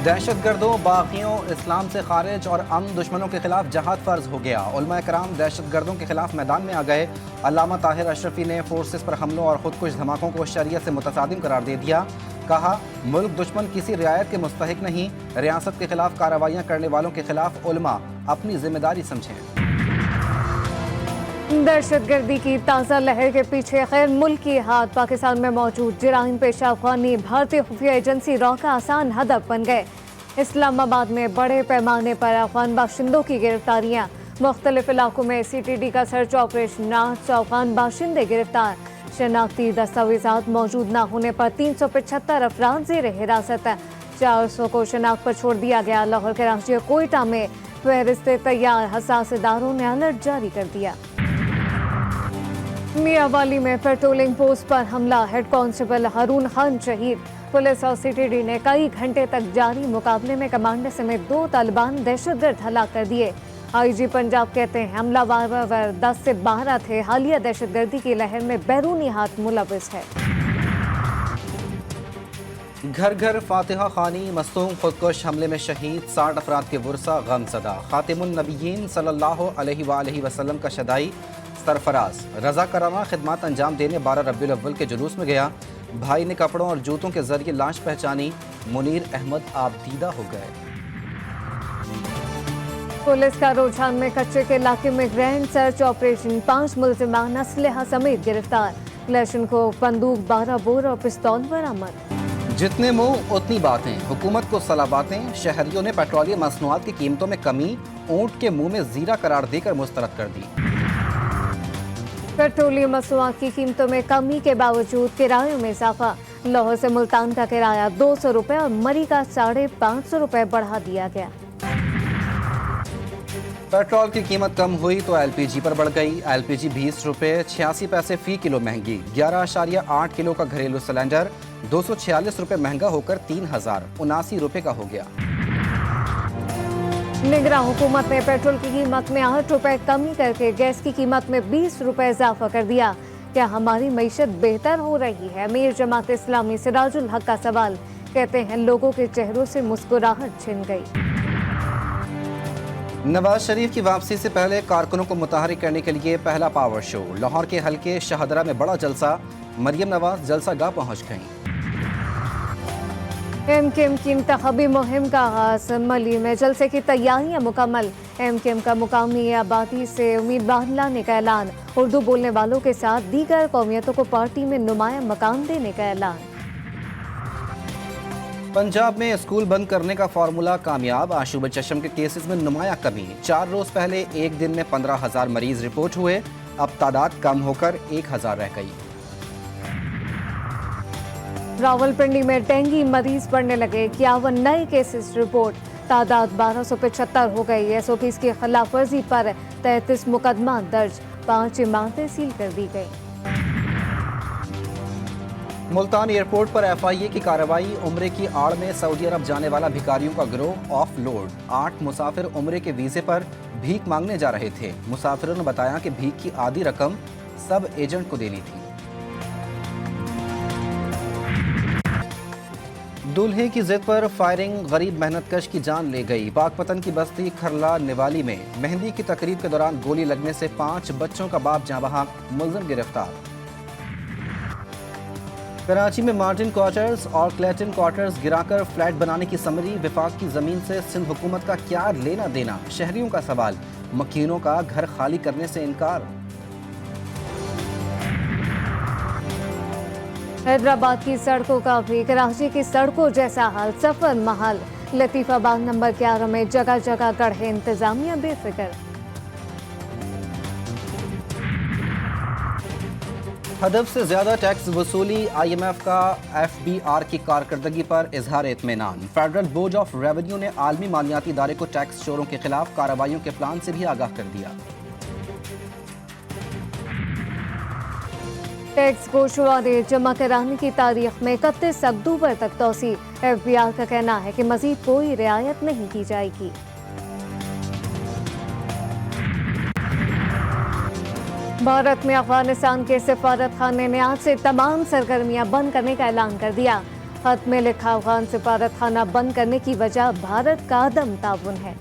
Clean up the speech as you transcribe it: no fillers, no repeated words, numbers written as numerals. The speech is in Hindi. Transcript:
दहशतगर्दों, बागियों, इस्लाम से खारिज और अमन दुश्मनों के खिलाफ जहाद फर्ज हो गया। उलमा कराम दहशतगर्दों के खिलाफ मैदान में आ गए। अल्लामा ताहिर अशरफी ने फोर्सेस पर हमलों और खुदकुश धमाकों को शरीयत से मुतसादिम करार दे दिया। कहा, मुल्क दुश्मन किसी रियायत के मुस्तहिक नहीं। रियासत के खिलाफ कार्रवाइयाँ करने वालों के खिलाफ उलमा अपनी जिम्मेदारी समझें। दहशतगर्दी की ताज़ा लहर के पीछे गैर मुल्की हाथ पाकिस्तान में मौजूद जराइम पेशा अफगानी भारतीय खुफिया एजेंसी रॉ का आसान हदफ बन गए। इस्लामाबाद में बड़े पैमाने पर अफगान बाशिंदों की गिरफ्तारियां। मुख्तलिफ इलाकों में CTD का सर्च ऑपरेशन। 800 अफगान बाशिंदे गिरफ्तार। शनाख्ती दस्तावेजात मौजूद न होने पर 375 अफराद ज़ेर हिरासत। 400 को शनाख्त पर छोड़ दिया गया। लाहौर, कराची और कोयटा में फहरिस्त तैयार। हसास इदारों ने अलर्ट जारी कर दिया। मियावाली में पेट्रोलिंग पोस्ट पर हमला। हेड कांस्टेबल हारून खान शहीद। पुलिस और CTD ने कई घंटे तक जारी मुकाबले में कमांडर समेत 2 तालिबान दहशतगर्द हलाक कर दिए। IG पंजाब कहते हैं हमलावर 10 से 12 थे। हालिया दहशतगर्दी की लहर में बैरूनी हाथ मुलविस है। घर घर फातिहा खानी, मस्तूम खुदकुश हमले में शहीद 60 अफराद के वर्सा गमज़दा। खातिमुन नबीयीन सल्लल्लाहु अलैहि वसल्लम का शदाई सरफराज रज़ाकाराना खिदमत अंजाम देने 12 रबीउल अव्वल के जुलूस में गया। भाई ने कपड़ों और जूतों के जरिए लाश पहचानी। मुनीर अहमद आबदीदा हो गए। पुलिस का रुझान में कच्चे के इलाके में ग्रैंड सर्च ऑपरेशन। 5 मुल्जिमान असलहा समेत गिरफ्तार। क्लैशन को बंदूक, 12 बोर और पिस्तौल बरामद। जितने मुंह उतनी बातें, हुकूमत को सलाबातें। शहरियों ने पेट्रोलियम मसनूआत की कीमतों में कमी ऊंट के मुंह में जीरा करार देकर मुस्तरद कर दी। पेट्रोलियम मसनूआत की कीमतों में कमी के बावजूद किरायों में इजाफा। लाहौर से मुल्तान का किराया 200 रुपये और मरी का 550 रुपये बढ़ा दिया गया। पेट्रोल की कीमत कम हुई तो LPG पर बढ़ गई। LPG 20 रुपये 86 पैसे फी किलो महंगी। 11.8 किलो का घरेलू सिलेंडर 246 रुपये महंगा होकर 3079 रुपये का हो गया। निगरान हुकूमत ने पेट्रोल की कीमत में 8 रुपए कमी करके गैस की कीमत में 20 रुपए इजाफा कर दिया। क्या हमारी मईशत बेहतर हो रही है? अमीर जमात इस्लामी सिराजुल हक का सवाल। कहते हैं लोगों के चेहरों से मुस्कुराहट छिन गई। नवाज शरीफ की वापसी से पहले कारकुनों को मुतहरिक करने के लिए पहला पावर शो। लाहौर के हल्के शाहदरा में बड़ा जलसा। मरियम नवाज जलसा गाह पहुँच गईं। MKM की इंतखाबी मुहिम का आगाज। मली में जलसे की तैयारियां मुकम्मल। MKM का मुकामी आबादी से उम्मीदवार लाने का ऐलान। उर्दू बोलने वालों के साथ दीगर कौमियतों को पार्टी में नुमाया मकाम देने का ऐलान। पंजाब में स्कूल बंद करने का फार्मूला कामयाब। आशूब चशम के केसेस में नुमाया कमी। 4 रोज पहले एक दिन में 15,000 मरीज रिपोर्ट हुए। अब तादाद कम होकर 1,000 रह गई। रावलपिंडी में डेंगू मरीज बढ़ने लगे। 51 नए केसेस रिपोर्ट। तादाद 1275 हो गई। SOPs की खिलाफ वर्जी पर 33 मुकदमा दर्ज। 5 इमारतें सील कर दी गई। मुल्तान एयरपोर्ट पर FIA की कार्रवाई। उम्रे की आड़ में सऊदी अरब जाने वाला भिखारियों का गिरोह ऑफ लोड। 8 मुसाफिर उम्रे के वीजे पर भीख मांगने जा रहे थे। मुसाफिरों ने बताया कि भीख की आधी रकम सब एजेंट को देनी थी। दूल्हे की जिद पर फायरिंग, गरीब मेहनतकश की जान ले गई। बागपतन की बस्ती खरला निवाली में मेहंदी की तकरीब के दौरान गोली लगने से 5 बच्चों का बाप जाँ बहक, मुलजिम गिरफ्तार। कराची में मार्टिन क्वार्टर्स और क्लेटन क्वार्टर्स गिराकर फ्लैट बनाने की समरी। विफाक की जमीन से सिंध हुकूमत का क्या लेना देना? शहरियों का सवाल। मकीनों का घर खाली करने से इनकार। हैदराबाद की सड़कों का भी कराची की सड़कों जैसा हाल। सफर महल। लतीफाबाद नंबर 11 में जगह जगह गढ़े। इंतजामिया बेफिक्र। हदफ से ज्यादा टैक्स वसूली। IMF का FBR की कारकर्दगी पर इजहार इत्मीनान। फेडरल बोर्ड ऑफ रेवेन्यू ने आलमी मालियाती इदारे को टैक्स चोरों के खिलाफ कार्रवाइयों के प्लान से भी आगाह कर दिया। टैक्स गोशवारे जमा कराने की तारीख में 31 अक्टूबर तक तोसी। FBR का कहना है कि मजीद कोई रियायत नहीं की जाएगी। भारत में अफगानिस्तान के सिफारत खाने ने आज से तमाम सरगर्मियां बंद करने का ऐलान कर दिया। खत में लिखा अफगान सिफारत खाना बंद करने की वजह भारत का अदम ताउन है।